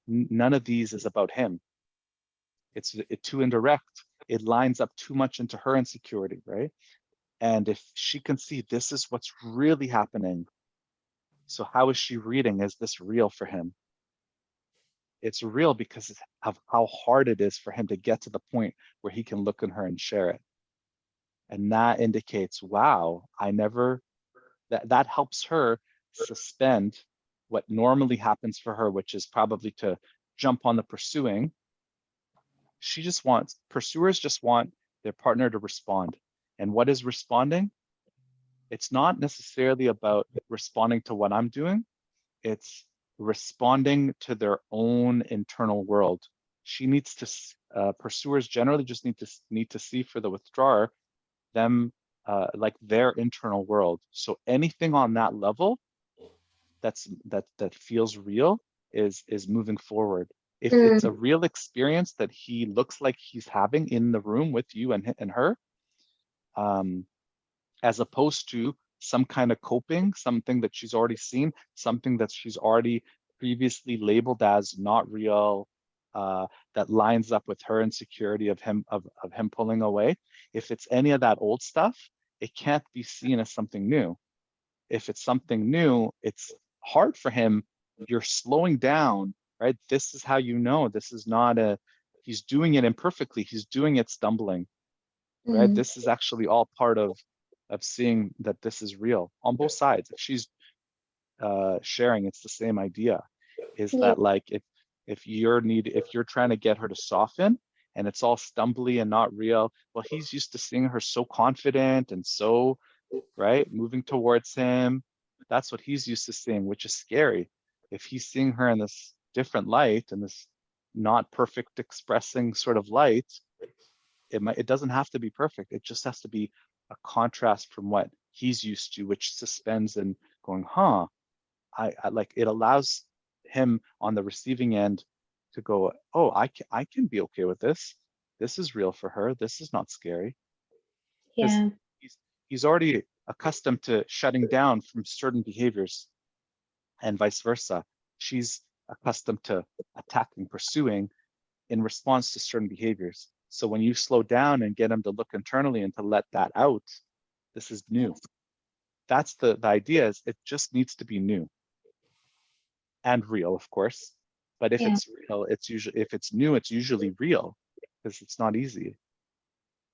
None of these is about him. It's too indirect. It lines up too much into her insecurity, right? And if she can see this is what's really happening, so how is she reading? Is this real for him? It's real because of how hard it is for him to get to the point where he can look at her and share it. And that indicates, wow, that helps her suspend what normally happens for her, which is probably to jump on the pursuing. Pursuers just want their partner to respond. And what is responding? It's not necessarily about responding to what I'm doing. It's responding to their own internal world. Pursuers generally just need to see for the withdrawer them like their internal world. So anything on that level that feels real is moving forward. If it's a real experience that he looks like he's having in the room with you and her, as opposed to some kind of coping, something that she's already seen, something that she's already previously labeled as not real, that lines up with her insecurity of him pulling away. If it's any of that old stuff, it can't be seen as something new. If it's something new, it's hard for him. You're slowing down, right? This is how you know this is not he's doing it imperfectly. He's doing it stumbling. right? Mhm. This is actually all part of seeing that this is real on both sides. If she's sharing, it's the same idea, is Yeah. that like if you're trying to get her to soften and it's all stumbly and not real, well, he's used to seeing her so confident and so, right, moving towards him. That's what he's used to seeing, which is scary. If he's seeing her in this different light and this not perfect expressing sort of light, it doesn't have to be perfect. It just has to be a contrast from what he's used to, which suspends and going, huh, I like, it allows him on the receiving end to go, oh, I can be okay with this. This is real for her. This is not scary. Because Yeah. he's already accustomed to shutting down from certain behaviors and vice versa. She's accustomed to attacking, pursuing in response to certain behaviors. So when you slow down and get him to look internally and to let that out, this is new. That's the idea, is it just needs to be new and real, of course. But if Yeah. it's real, it's usually, if it's new, it's usually real, because it's not easy.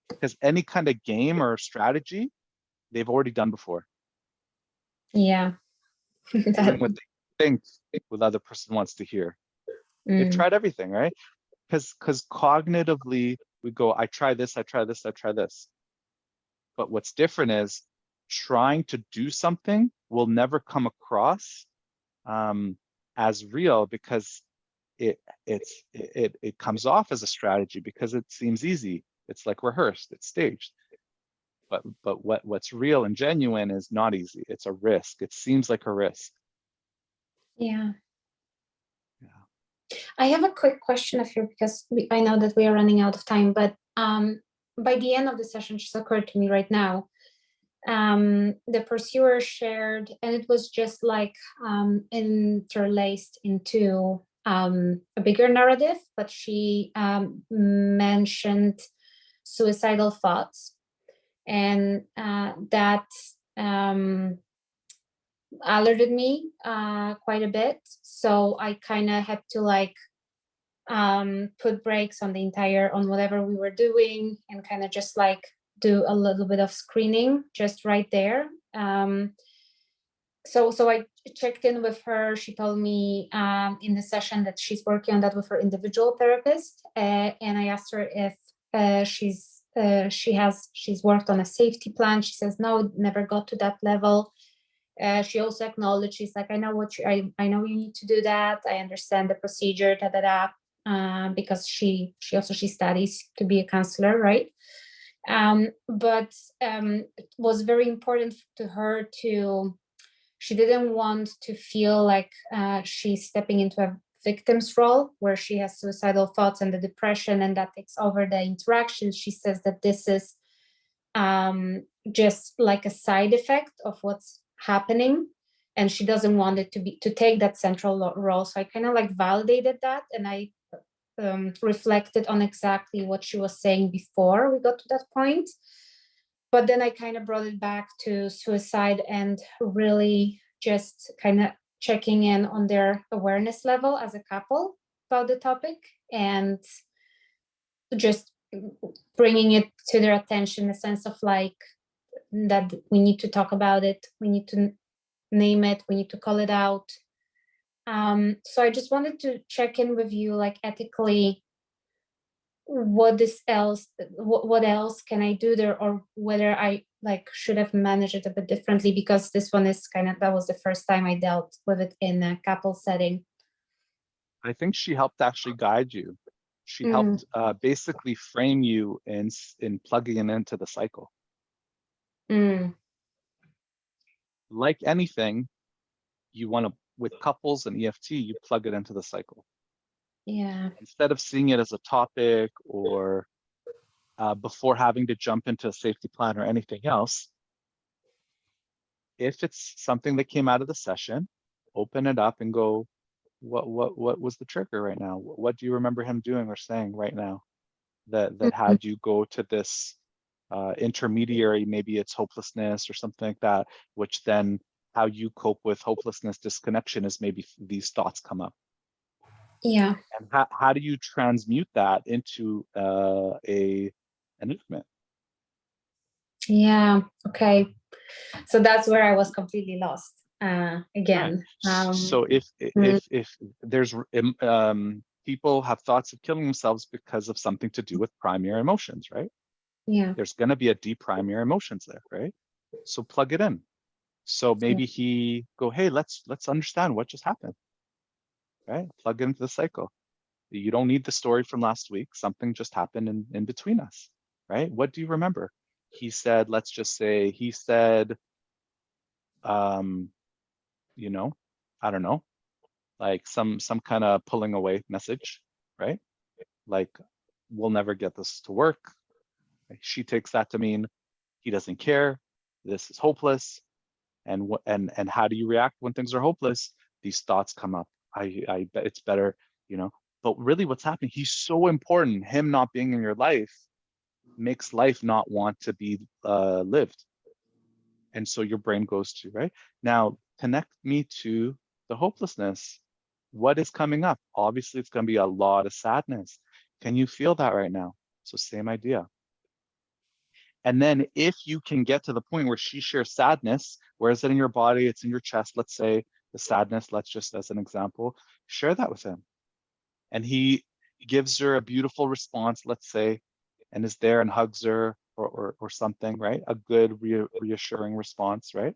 Because any kind of game or strategy, they've already done before. Yeah. Doing what they think the other person wants to hear. They've Mm. tried everything, right? Because cognitively we go, I try this, I try this, I try this. But what's different is trying to do something will never come across as real, because it comes off as a strategy because it seems easy. It's like rehearsed, it's staged. But what's real and genuine is not easy. It's a risk. It seems like a risk. Yeah. Yeah. I have a quick question of you, because I know that we are running out of time, but by the end of the session, just occurred to me right now, the pursuer shared, and it was just like interlaced into a bigger narrative, but she mentioned suicidal thoughts, and that alerted me quite a bit. So I kind of had to like put brakes on whatever we were doing, and kind of just like do a little bit of screening just right there. So I checked in with her. She told me in the session that she's working on that with her individual therapist, and I asked her if she's worked on a safety plan. She says no, never got to that level. She also acknowledged, she's like, I know I know you need to do that. I understand the procedure, because she studies to be a counselor, right? But it was very important to her she didn't want to feel like she's stepping into a victim's role where she has suicidal thoughts and the depression, and that takes over the interaction. She says that this is just like a side effect of what's happening, and she doesn't want it to take that central role. So I kind of like validated that, and I reflected on exactly what she was saying before we got to that point. But then I kind of brought it back to suicide and really just kind of checking in on their awareness level as a couple about the topic, and just bringing it to their attention, a sense of like that we need to talk about it, we need to name it, we need to call it out. So I just wanted to check in with you, like ethically, what else can I do there, or whether I like should have managed it a bit differently, because this one is that was the first time I dealt with it in a couple setting. I think she helped actually guide you. She helped basically frame you in plugging it into the cycle. Like anything, you want to, with couples and EFT, you plug it into the cycle. Yeah. Instead of seeing it as a topic or before having to jump into a safety plan or anything else, if it's something that came out of the session, open it up and go, what was the trigger right now? What do you remember him doing or saying right now that had you go to this intermediary? Maybe it's hopelessness or something like that, which then how you cope with hopelessness, disconnection, is maybe these thoughts come up. Yeah. And how do you transmute that into an movement? Yeah. Okay. So that's where I was completely lost again. So if there's people have thoughts of killing themselves because of something to do with primary emotions, right? Yeah. There's going to be a deep primary emotions there, right? So plug it in. So maybe he go, hey, let's understand what just happened, right? Plug into the cycle. You don't need the story from last week. Something just happened in between us, right? What do you remember? He said, let's just say he said, you know, I don't know, like some kind of pulling away message, right? Like, we'll never get this to work. Like, she takes that to mean he doesn't care. This is hopeless. And what and how do you react when things are hopeless? These thoughts come up. I bet it's better, you know. But really, what's happening? He's so important. Him not being in your life makes life not want to be lived. And so your brain goes to, right? Now, connect me to the hopelessness. What is coming up? Obviously, it's going to be a lot of sadness. Can you feel that right now? So same idea. And then if you can get to the point where she shares sadness, where is it in your body? It's in your chest, let's say, the sadness, let's just as an example, share that with him. And he gives her a beautiful response, let's say, and is there and hugs her or something, right? A good reassuring response, right?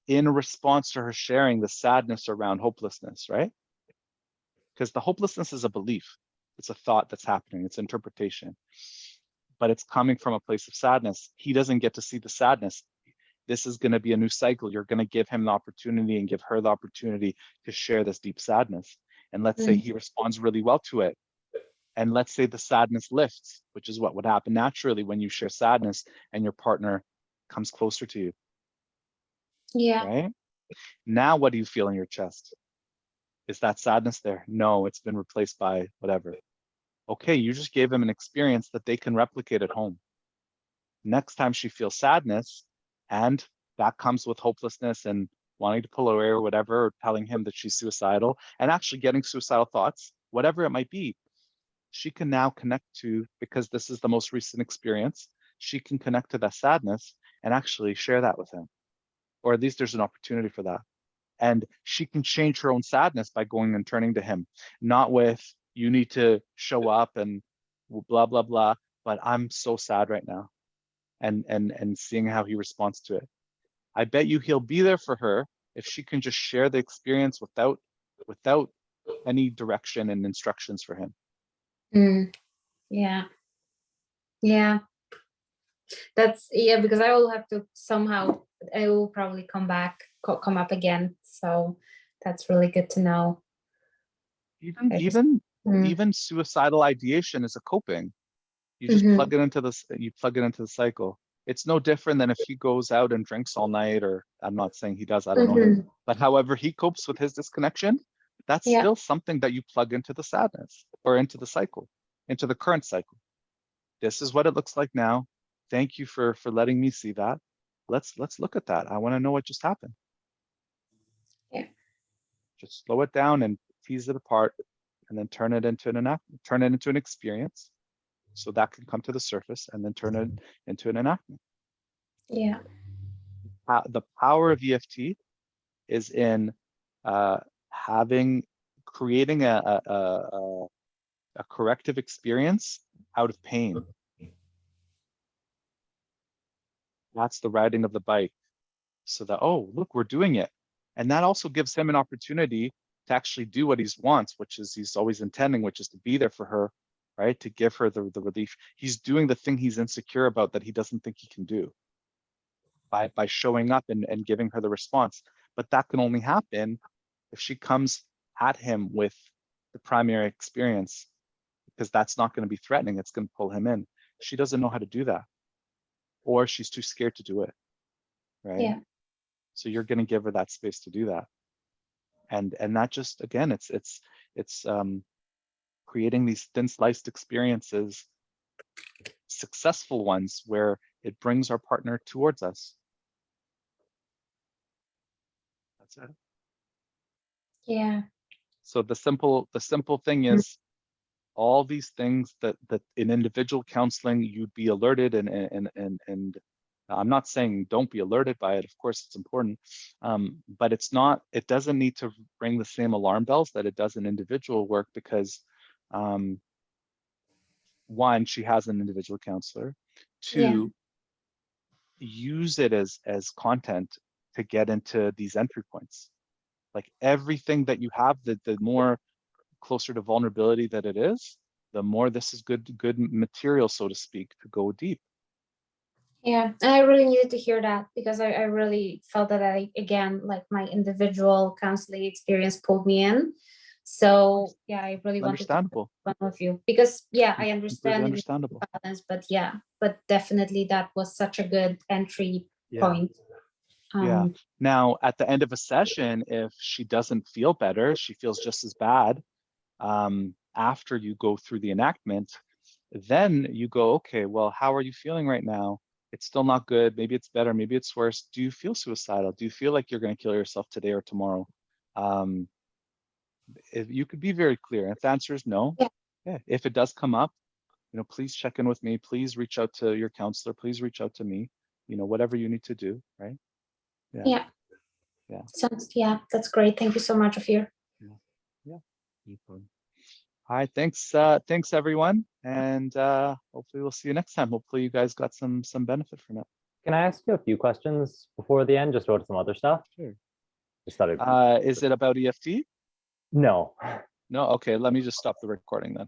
In response to her sharing the sadness around hopelessness, right? Because the hopelessness is a belief. It's a thought that's happening. It's interpretation. But it's coming from a place of sadness. He doesn't get to see the sadness. This is going to be a new cycle. You're going to give him the opportunity and give her the opportunity to share this deep sadness. And let's say he responds really well to it. And let's say the sadness lifts, which is what would happen naturally when you share sadness and your partner comes closer to you. Yeah. Right? Now, what do you feel in your chest? Is that sadness there? No, it's been replaced by whatever. Okay, you just gave him an experience that they can replicate at home. Next time she feels sadness, and that comes with hopelessness and wanting to pull away or whatever, or telling him that she's suicidal and actually getting suicidal thoughts, whatever it might be, she can now connect to, because this is the most recent experience, she can connect to that sadness and actually share that with him. Or at least there's an opportunity for that. And she can change her own sadness by going and turning to him, not with, you need to show up and blah, blah, blah, but I'm so sad right now. And seeing how he responds to it. I bet you he'll be there for her if she can just share the experience without any direction and instructions for him. Yeah. Yeah. That's, yeah, because I will have to somehow, it will probably come up again. So that's really good to know. Even suicidal ideation is a coping. You just plug it into the cycle. It's no different than if he goes out and drinks all night, or I'm not saying he does, I don't know him, but however he copes with his disconnection, that's still something that you plug into the sadness or into the cycle, into the current cycle. This is what it looks like now. Thank you for letting me see that. Let's look at that. I want to know what just happened. Yeah. Just slow it down and tease it apart, and then turn it into an experience. So that can come to the surface, and then turn it into an enactment. Yeah. The power of EFT is in creating a corrective experience out of pain. That's the riding of the bike. So that, oh, look, we're doing it. And that also gives him an opportunity to actually do what he wants, which is he's always intending, which is to be there for her, right? To give her the relief. He's doing the thing he's insecure about that he doesn't think he can do by showing up and giving her the response. But that can only happen if she comes at him with the primary experience, because that's not going to be threatening. It's going to pull him in. She doesn't know how to do that, or she's too scared to do it, right? Yeah. So you're going to give her that space to do that. And that just, again, it's creating these thin sliced experiences, successful ones, where it brings our partner towards us. That's it. Yeah. So the simple thing is, all these things that in individual counseling you'd be alerted, and I'm not saying don't be alerted by it. Of course, it's important, but it doesn't need to ring the same alarm bells that it does in individual work, because one, she has an individual counselor. Two, use it as content to get into these entry points. Like everything that you have, the more closer to vulnerability that it is, the more this is good material, so to speak, to go deep. Yeah, and I really needed to hear that, because I really felt that again, like my individual counseling experience pulled me in. So yeah, I really wanted Understandable. to one of you, because I understand Understandable. balance, but definitely that was such a good entry point. Now, at the end of a session, if she doesn't feel better, she feels just as bad after you go through the enactment, then you go, okay, well, how are you feeling right now? It's still not good. Maybe it's better. Maybe it's worse. Do you feel suicidal? Do you feel like you're going to kill yourself today or tomorrow? If you could be very clear. If the answer is no, if it does come up, please check in with me. Please reach out to your counselor. Please reach out to me. Whatever you need to do, right? Yeah. That's great. Thank you so much, Ofir. No problem. All right, thanks everyone, and hopefully we'll see you next time. Hopefully you guys got some benefit from it. Can I ask you a few questions before the end, just about some other stuff? Sure. Just Is it about EFT? No. No. Okay, let me just stop the recording then.